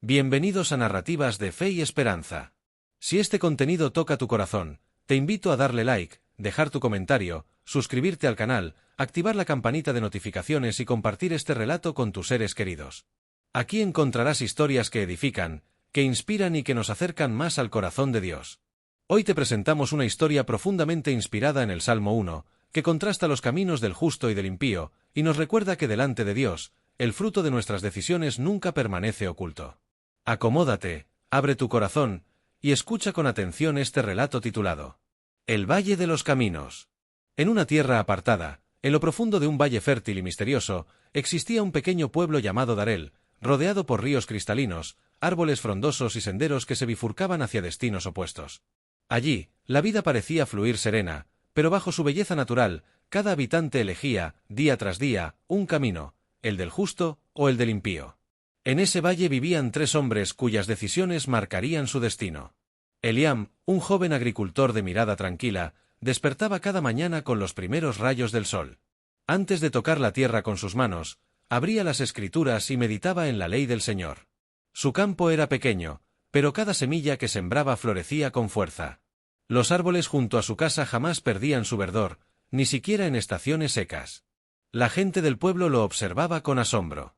Bienvenidos a Narrativas de Fe y Esperanza. Si este contenido toca tu corazón, te invito a darle like, dejar tu comentario, suscribirte al canal, activar la campanita de notificaciones y compartir este relato con tus seres queridos. Aquí encontrarás historias que edifican, que inspiran y que nos acercan más al corazón de Dios. Hoy te presentamos una historia profundamente inspirada en el Salmo 1, que contrasta los caminos del justo y del impío, y nos recuerda que delante de Dios, el fruto de nuestras decisiones nunca permanece oculto. Acomódate, abre tu corazón, y escucha con atención este relato titulado El Valle de los Caminos. En una tierra apartada, en lo profundo de un valle fértil y misterioso, existía un pequeño pueblo llamado Darel, rodeado por ríos cristalinos, árboles frondosos y senderos que se bifurcaban hacia destinos opuestos. Allí, la vida parecía fluir serena, pero bajo su belleza natural, cada habitante elegía, día tras día, un camino, el del justo o el del impío. En ese valle vivían tres hombres cuyas decisiones marcarían su destino. Eliam, un joven agricultor de mirada tranquila, despertaba cada mañana con los primeros rayos del sol. Antes de tocar la tierra con sus manos, abría las Escrituras y meditaba en la ley del Señor. Su campo era pequeño, pero cada semilla que sembraba florecía con fuerza. Los árboles junto a su casa jamás perdían su verdor, ni siquiera en estaciones secas. La gente del pueblo lo observaba con asombro.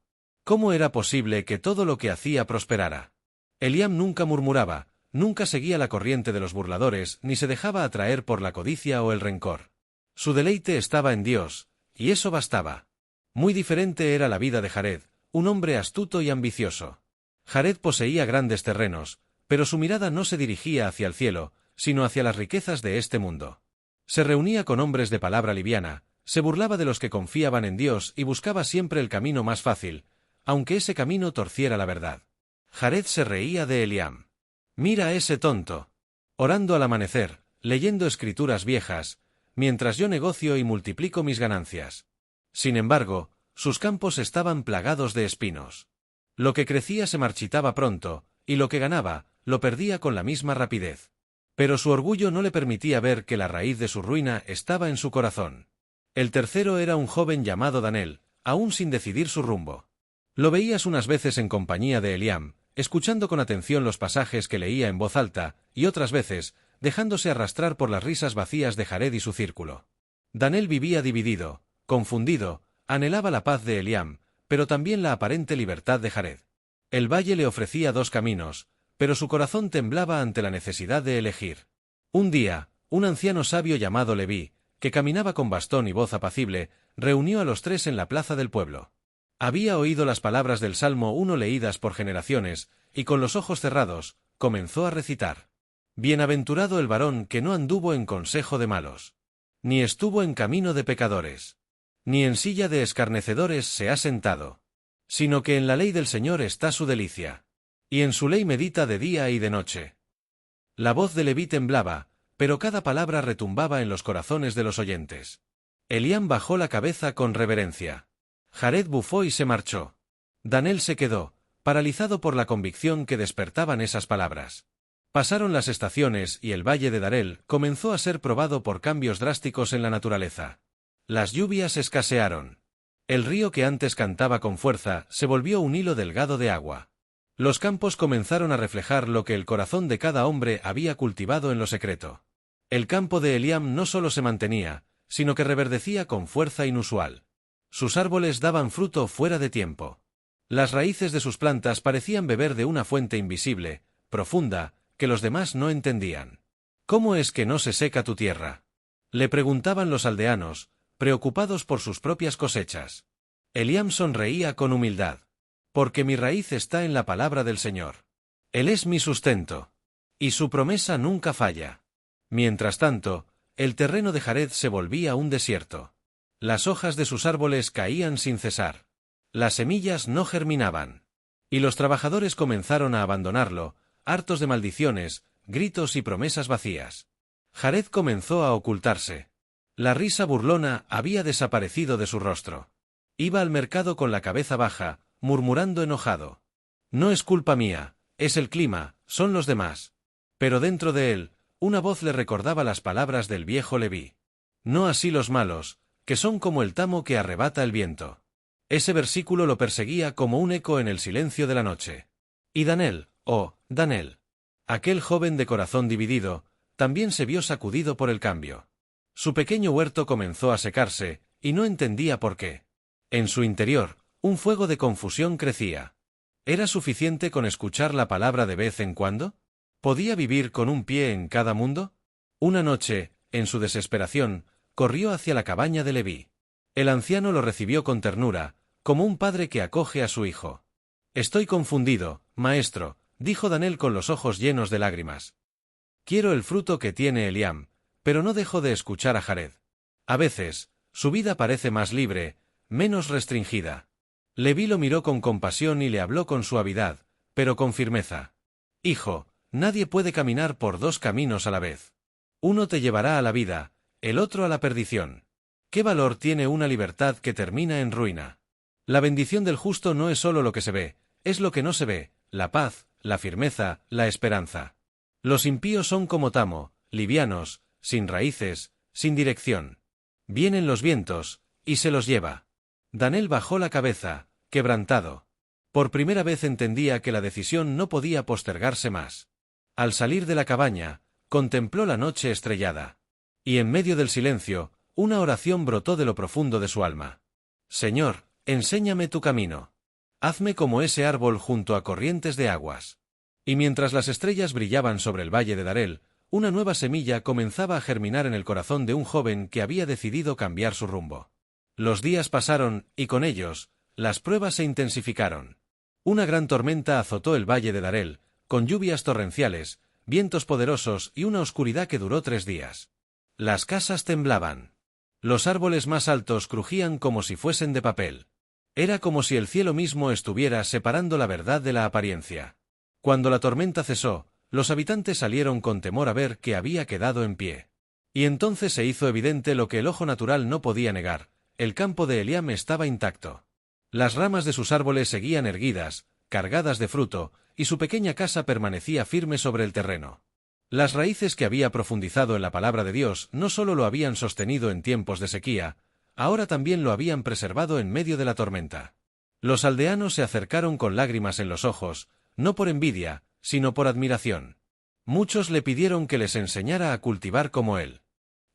¿Cómo era posible que todo lo que hacía prosperara? Eliam nunca murmuraba, nunca seguía la corriente de los burladores, ni se dejaba atraer por la codicia o el rencor. Su deleite estaba en Dios, y eso bastaba. Muy diferente era la vida de Jared, un hombre astuto y ambicioso. Jared poseía grandes terrenos, pero su mirada no se dirigía hacia el cielo, sino hacia las riquezas de este mundo. Se reunía con hombres de palabra liviana, se burlaba de los que confiaban en Dios y buscaba siempre el camino más fácil, aunque ese camino torciera la verdad. Jared se reía de Eliam. «Mira a ese tonto. Orando al amanecer, leyendo escrituras viejas, mientras yo negocio y multiplico mis ganancias». Sin embargo, sus campos estaban plagados de espinos. Lo que crecía se marchitaba pronto, y lo que ganaba, lo perdía con la misma rapidez. Pero su orgullo no le permitía ver que la raíz de su ruina estaba en su corazón. El tercero era un joven llamado Danel, aún sin decidir su rumbo. Lo veías unas veces en compañía de Eliam, escuchando con atención los pasajes que leía en voz alta, y otras veces, dejándose arrastrar por las risas vacías de Jared y su círculo. Danel vivía dividido, confundido, anhelaba la paz de Eliam, pero también la aparente libertad de Jared. El valle le ofrecía dos caminos, pero su corazón temblaba ante la necesidad de elegir. Un día, un anciano sabio llamado Leví, que caminaba con bastón y voz apacible, reunió a los tres en la plaza del pueblo. Había oído las palabras del Salmo 1 leídas por generaciones, y con los ojos cerrados, comenzó a recitar. Bienaventurado el varón que no anduvo en consejo de malos, ni estuvo en camino de pecadores, ni en silla de escarnecedores se ha sentado, sino que en la ley del Señor está su delicia, y en su ley medita de día y de noche. La voz de Leví temblaba, pero cada palabra retumbaba en los corazones de los oyentes. Eliam bajó la cabeza con reverencia. Jared bufó y se marchó. Danel se quedó, paralizado por la convicción que despertaban esas palabras. Pasaron las estaciones y el valle de Darel comenzó a ser probado por cambios drásticos en la naturaleza. Las lluvias escasearon. El río que antes cantaba con fuerza se volvió un hilo delgado de agua. Los campos comenzaron a reflejar lo que el corazón de cada hombre había cultivado en lo secreto. El campo de Eliam no solo se mantenía, sino que reverdecía con fuerza inusual. Sus árboles daban fruto fuera de tiempo. Las raíces de sus plantas parecían beber de una fuente invisible, profunda, que los demás no entendían. «¿Cómo es que no se seca tu tierra?», le preguntaban los aldeanos, preocupados por sus propias cosechas. Eliam sonreía con humildad. «Porque mi raíz está en la palabra del Señor. Él es mi sustento. Y su promesa nunca falla». Mientras tanto, el terreno de Jared se volvía un desierto. Las hojas de sus árboles caían sin cesar. Las semillas no germinaban. Y los trabajadores comenzaron a abandonarlo, hartos de maldiciones, gritos y promesas vacías. Jared comenzó a ocultarse. La risa burlona había desaparecido de su rostro. Iba al mercado con la cabeza baja, murmurando enojado. «No es culpa mía, es el clima, son los demás». Pero dentro de él, una voz le recordaba las palabras del viejo Leví. «No así los malos, que son como el tamo que arrebata el viento». Ese versículo lo perseguía como un eco en el silencio de la noche. Y Danel, oh, Danel, aquel joven de corazón dividido, también se vio sacudido por el cambio. Su pequeño huerto comenzó a secarse, y no entendía por qué. En su interior, un fuego de confusión crecía. ¿Era suficiente con escuchar la palabra de vez en cuando? ¿Podía vivir con un pie en cada mundo? Una noche, en su desesperación, corrió hacia la cabaña de Leví. El anciano lo recibió con ternura, como un padre que acoge a su hijo. «Estoy confundido, maestro», dijo Danel con los ojos llenos de lágrimas. «Quiero el fruto que tiene Eliam, pero no dejo de escuchar a Jared. A veces, su vida parece más libre, menos restringida». Leví lo miró con compasión y le habló con suavidad, pero con firmeza. «Hijo, nadie puede caminar por dos caminos a la vez. Uno te llevará a la vida, el otro a la perdición. ¿Qué valor tiene una libertad que termina en ruina? La bendición del justo no es solo lo que se ve, es lo que no se ve, la paz, la firmeza, la esperanza. Los impíos son como tamo, livianos, sin raíces, sin dirección. Vienen los vientos, y se los lleva». Danel bajó la cabeza, quebrantado. Por primera vez entendía que la decisión no podía postergarse más. Al salir de la cabaña, contempló la noche estrellada. Y en medio del silencio, una oración brotó de lo profundo de su alma. «Señor, enséñame tu camino. Hazme como ese árbol junto a corrientes de aguas». Y mientras las estrellas brillaban sobre el valle de Darel, una nueva semilla comenzaba a germinar en el corazón de un joven que había decidido cambiar su rumbo. Los días pasaron, y con ellos, las pruebas se intensificaron. Una gran tormenta azotó el valle de Darel, con lluvias torrenciales, vientos poderosos y una oscuridad que duró 3 días. Las casas temblaban. Los árboles más altos crujían como si fuesen de papel. Era como si el cielo mismo estuviera separando la verdad de la apariencia. Cuando la tormenta cesó, los habitantes salieron con temor a ver qué había quedado en pie. Y entonces se hizo evidente lo que el ojo natural no podía negar: el campo de Eliam estaba intacto. Las ramas de sus árboles seguían erguidas, cargadas de fruto, y su pequeña casa permanecía firme sobre el terreno. Las raíces que había profundizado en la palabra de Dios no solo lo habían sostenido en tiempos de sequía, ahora también lo habían preservado en medio de la tormenta. Los aldeanos se acercaron con lágrimas en los ojos, no por envidia, sino por admiración. Muchos le pidieron que les enseñara a cultivar como él.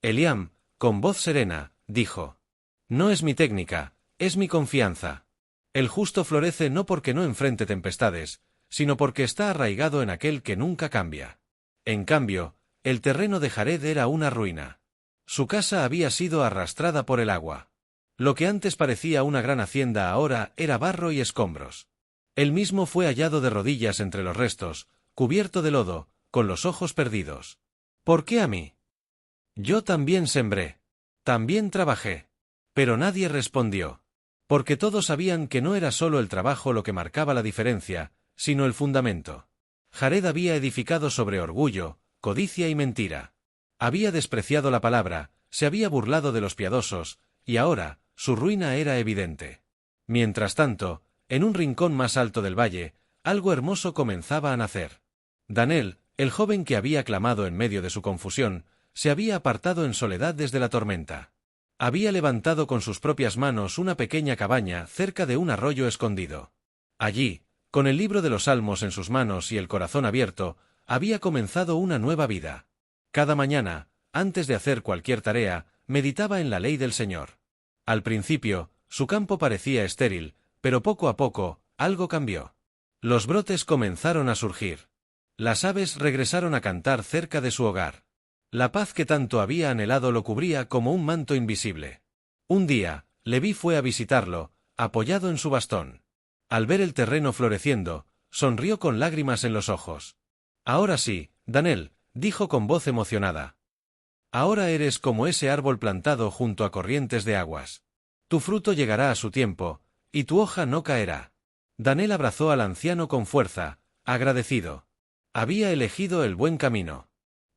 Eliam, con voz serena, dijo: «No es mi técnica, es mi confianza. El justo florece no porque no enfrente tempestades, sino porque está arraigado en aquel que nunca cambia». En cambio, el terreno de Jared era una ruina. Su casa había sido arrastrada por el agua. Lo que antes parecía una gran hacienda ahora era barro y escombros. Él mismo fue hallado de rodillas entre los restos, cubierto de lodo, con los ojos perdidos. «¿Por qué a mí? Yo también sembré. También trabajé». Pero nadie respondió. Porque todos sabían que no era solo el trabajo lo que marcaba la diferencia, sino el fundamento. Jared había edificado sobre orgullo, codicia y mentira. Había despreciado la palabra, se había burlado de los piadosos, y ahora, su ruina era evidente. Mientras tanto, en un rincón más alto del valle, algo hermoso comenzaba a nacer. Danel, el joven que había clamado en medio de su confusión, se había apartado en soledad desde la tormenta. Había levantado con sus propias manos una pequeña cabaña cerca de un arroyo escondido. Allí, con el libro de los Salmos en sus manos y el corazón abierto, había comenzado una nueva vida. Cada mañana, antes de hacer cualquier tarea, meditaba en la ley del Señor. Al principio, su campo parecía estéril, pero poco a poco, algo cambió. Los brotes comenzaron a surgir. Las aves regresaron a cantar cerca de su hogar. La paz que tanto había anhelado lo cubría como un manto invisible. Un día, Leví fue a visitarlo, apoyado en su bastón. Al ver el terreno floreciendo, sonrió con lágrimas en los ojos. «Ahora sí, Danel», dijo con voz emocionada. «Ahora eres como ese árbol plantado junto a corrientes de aguas. Tu fruto llegará a su tiempo, y tu hoja no caerá». Danel abrazó al anciano con fuerza, agradecido. Había elegido el buen camino.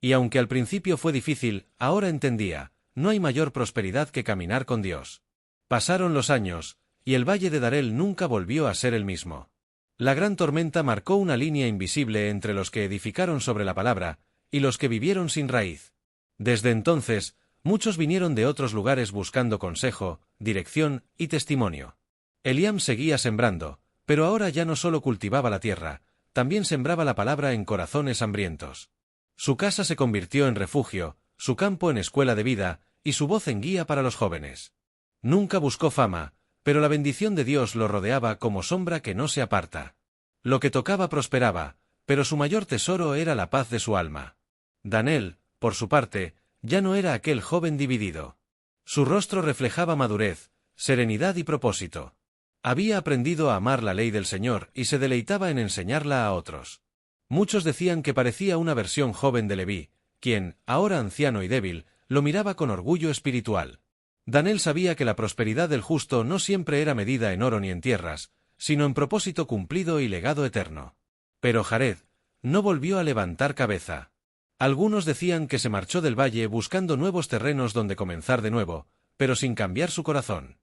Y aunque al principio fue difícil, ahora entendía: no hay mayor prosperidad que caminar con Dios. Pasaron los años, y el valle de Darel nunca volvió a ser el mismo. La gran tormenta marcó una línea invisible entre los que edificaron sobre la palabra, y los que vivieron sin raíz. Desde entonces, muchos vinieron de otros lugares buscando consejo, dirección y testimonio. Eliam seguía sembrando, pero ahora ya no solo cultivaba la tierra, también sembraba la palabra en corazones hambrientos. Su casa se convirtió en refugio, su campo en escuela de vida, y su voz en guía para los jóvenes. Nunca buscó fama, pero la bendición de Dios lo rodeaba como sombra que no se aparta. Lo que tocaba prosperaba, pero su mayor tesoro era la paz de su alma. Daniel, por su parte, ya no era aquel joven dividido. Su rostro reflejaba madurez, serenidad y propósito. Había aprendido a amar la ley del Señor y se deleitaba en enseñarla a otros. Muchos decían que parecía una versión joven de Leví, quien, ahora anciano y débil, lo miraba con orgullo espiritual. Daniel sabía que la prosperidad del justo no siempre era medida en oro ni en tierras, sino en propósito cumplido y legado eterno. Pero Jared no volvió a levantar cabeza. Algunos decían que se marchó del valle buscando nuevos terrenos donde comenzar de nuevo, pero sin cambiar su corazón.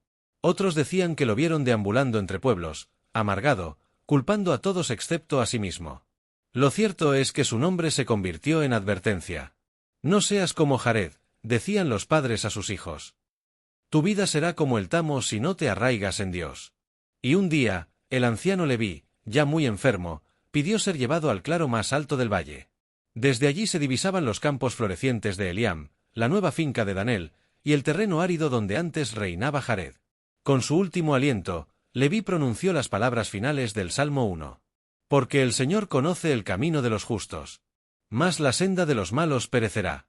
Otros decían que lo vieron deambulando entre pueblos, amargado, culpando a todos excepto a sí mismo. Lo cierto es que su nombre se convirtió en advertencia. No seas como Jared, decían los padres a sus hijos. Tu vida será como el tamo si no te arraigas en Dios. Y un día, el anciano Leví, ya muy enfermo, pidió ser llevado al claro más alto del valle. Desde allí se divisaban los campos florecientes de Eliam, la nueva finca de Daniel, y el terreno árido donde antes reinaba Jared. Con su último aliento, Leví pronunció las palabras finales del Salmo 1. Porque el Señor conoce el camino de los justos, mas la senda de los malos perecerá.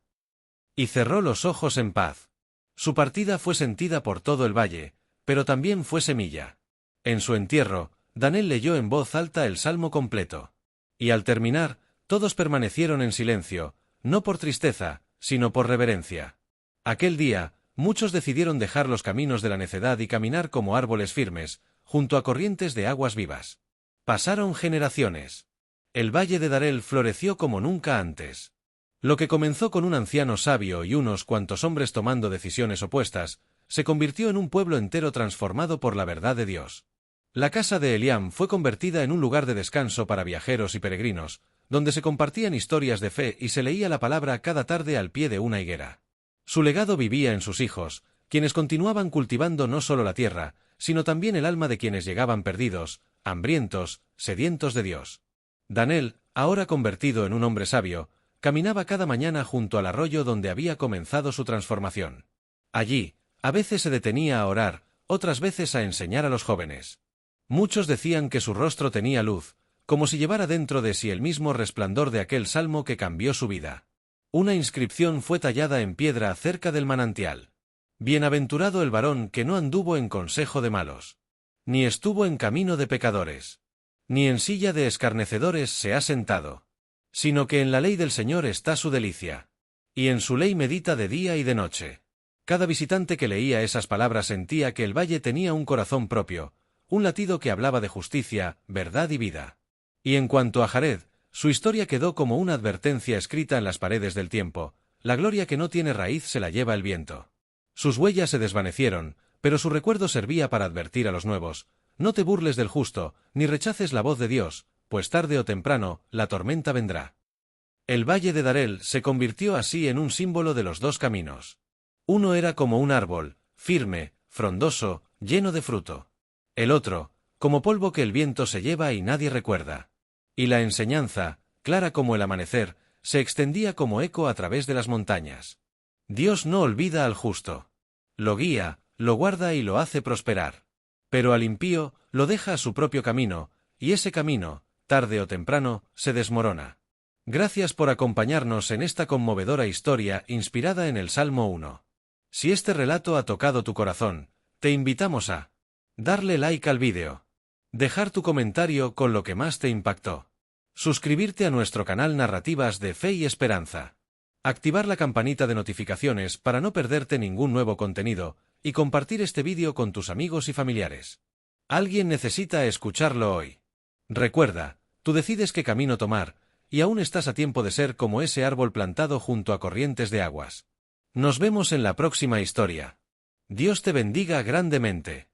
Y cerró los ojos en paz. Su partida fue sentida por todo el valle, pero también fue semilla. En su entierro, Daniel leyó en voz alta el Salmo completo. Y al terminar, todos permanecieron en silencio, no por tristeza, sino por reverencia. Aquel día, muchos decidieron dejar los caminos de la necedad y caminar como árboles firmes, junto a corrientes de aguas vivas. Pasaron generaciones. El valle de Darel floreció como nunca antes. Lo que comenzó con un anciano sabio y unos cuantos hombres tomando decisiones opuestas, se convirtió en un pueblo entero transformado por la verdad de Dios. La casa de Eliam fue convertida en un lugar de descanso para viajeros y peregrinos, donde se compartían historias de fe y se leía la palabra cada tarde al pie de una higuera. Su legado vivía en sus hijos, quienes continuaban cultivando no solo la tierra, sino también el alma de quienes llegaban perdidos, hambrientos, sedientos de Dios. Daniel, ahora convertido en un hombre sabio, caminaba cada mañana junto al arroyo donde había comenzado su transformación. Allí, a veces se detenía a orar, otras veces a enseñar a los jóvenes. Muchos decían que su rostro tenía luz, como si llevara dentro de sí el mismo resplandor de aquel salmo que cambió su vida. Una inscripción fue tallada en piedra cerca del manantial. Bienaventurado el varón que no anduvo en consejo de malos, ni estuvo en camino de pecadores, ni en silla de escarnecedores se ha sentado, sino que en la ley del Señor está su delicia, y en su ley medita de día y de noche. Cada visitante que leía esas palabras sentía que el valle tenía un corazón propio, un latido que hablaba de justicia, verdad y vida. Y en cuanto a Jared, su historia quedó como una advertencia escrita en las paredes del tiempo: la gloria que no tiene raíz se la lleva el viento. Sus huellas se desvanecieron, pero su recuerdo servía para advertir a los nuevos: no te burles del justo, ni rechaces la voz de Dios, pues tarde o temprano, la tormenta vendrá. El valle de Darel se convirtió así en un símbolo de los dos caminos. Uno era como un árbol, firme, frondoso, lleno de fruto. El otro, como polvo que el viento se lleva y nadie recuerda. Y la enseñanza, clara como el amanecer, se extendía como eco a través de las montañas. Dios no olvida al justo. Lo guía, lo guarda y lo hace prosperar. Pero al impío, lo deja a su propio camino, y ese camino, tarde o temprano, se desmorona. Gracias por acompañarnos en esta conmovedora historia inspirada en el Salmo 1. Si este relato ha tocado tu corazón, te invitamos a darle like al vídeo, dejar tu comentario con lo que más te impactó, suscribirte a nuestro canal Narrativas de Fe y Esperanza, activar la campanita de notificaciones para no perderte ningún nuevo contenido y compartir este vídeo con tus amigos y familiares. Alguien necesita escucharlo hoy. Recuerda, tú decides qué camino tomar, y aún estás a tiempo de ser como ese árbol plantado junto a corrientes de aguas. Nos vemos en la próxima historia. Dios te bendiga grandemente.